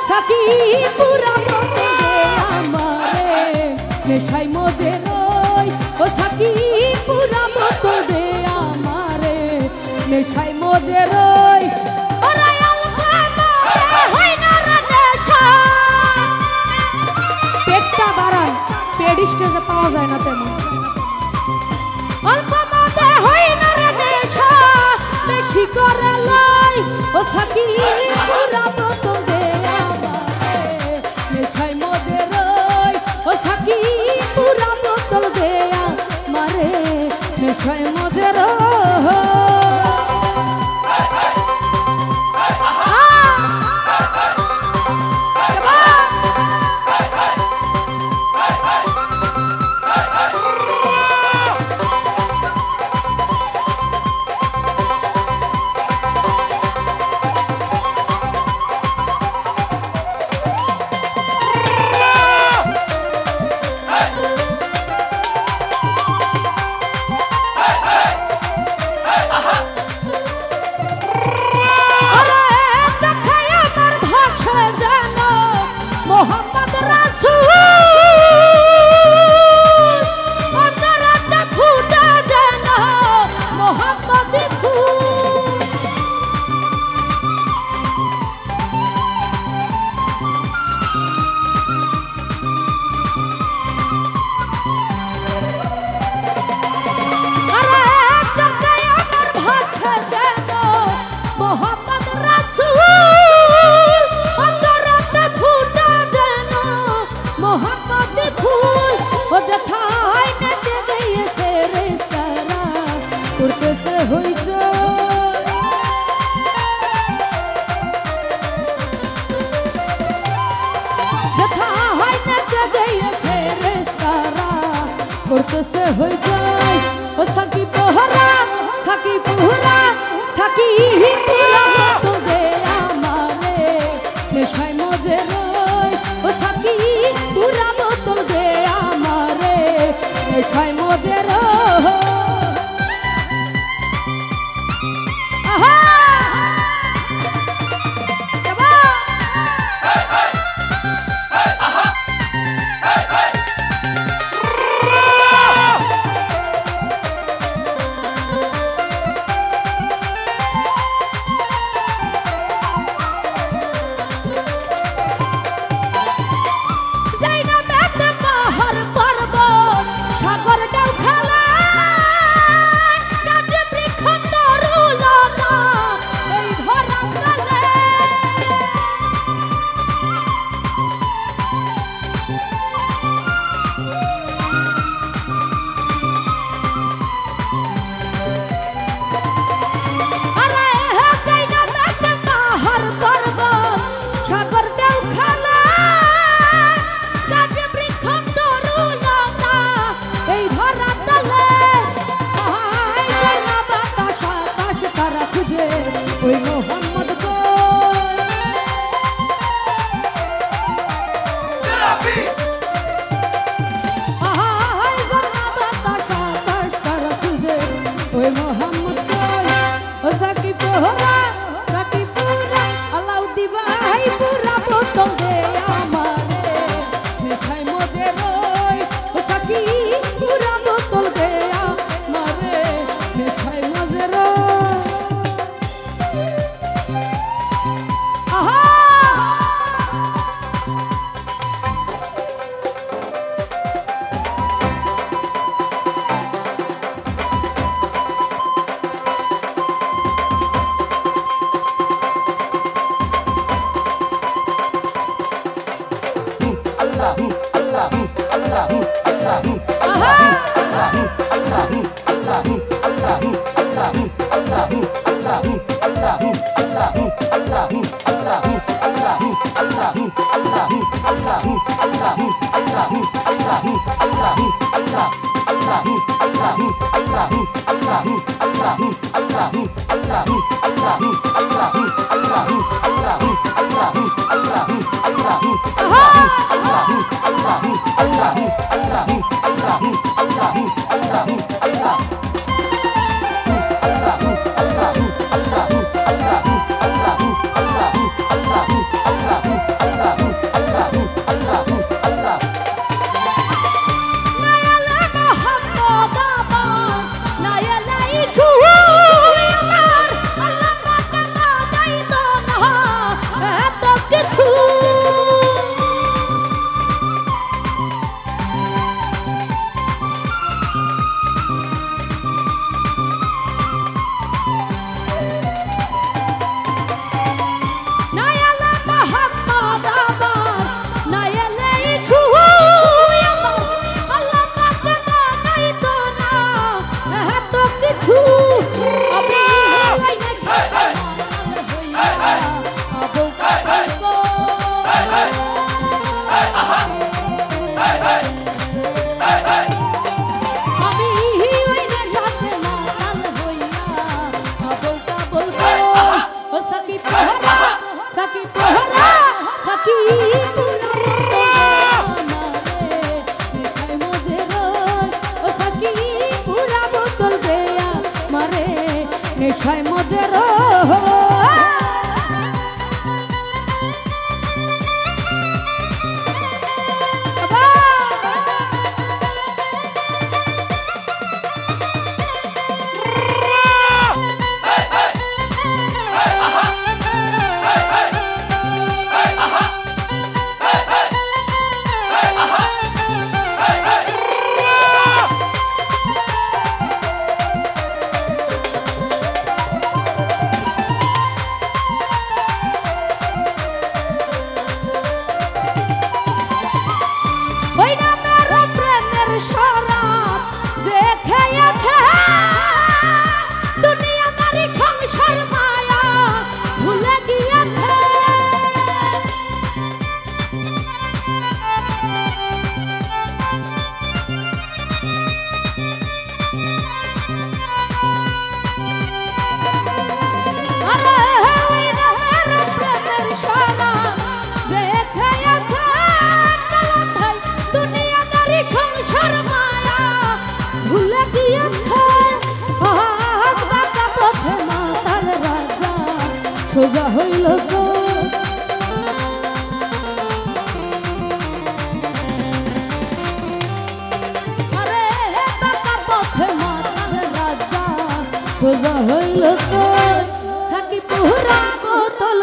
Psaki পুরা মতে আমারে নেখাই মজে রই ও সাকি পুরা মতে দে আমারে নেখাই মজে রই ওরে আলফা মতে হই না রে দেখা পেটটা বাড়ান পেট স্টেজে পাওয়া যায় না তেমন আলফা মতে হই না রে দেখা দেখি করে লাই ও সাকি পুরা মতে দে আমারে নেখাই মজে রই ও সাকি পুরা মতে দে আমারে নেখাই মজে রই से हो जाए ओ सकी पोहरा सकी पूरा सकी ही पूरा तो दे আমারে নেশায় মজে রই ও সকি पूरा তো দে আমারে নেশায় মজে রই আহা যাবা সোজা হইল কই সাকি পুরা বোতল